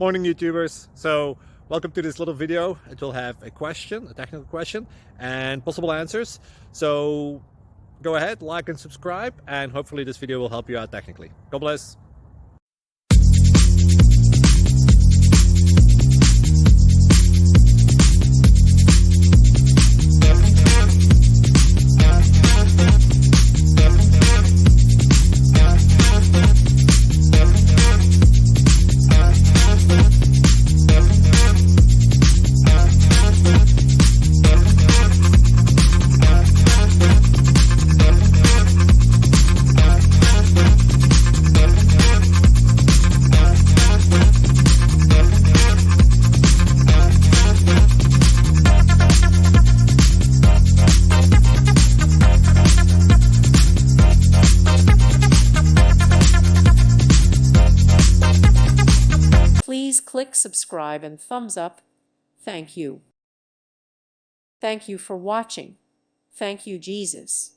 Morning YouTubers. So welcome to this little video. It will have a question, a technical question, and possible answers. So go ahead, like and subscribe, and hopefully this video will help you out technically. God bless. Please click subscribe and thumbs up. Thank you. Thank you for watching. Thank you, Jesus.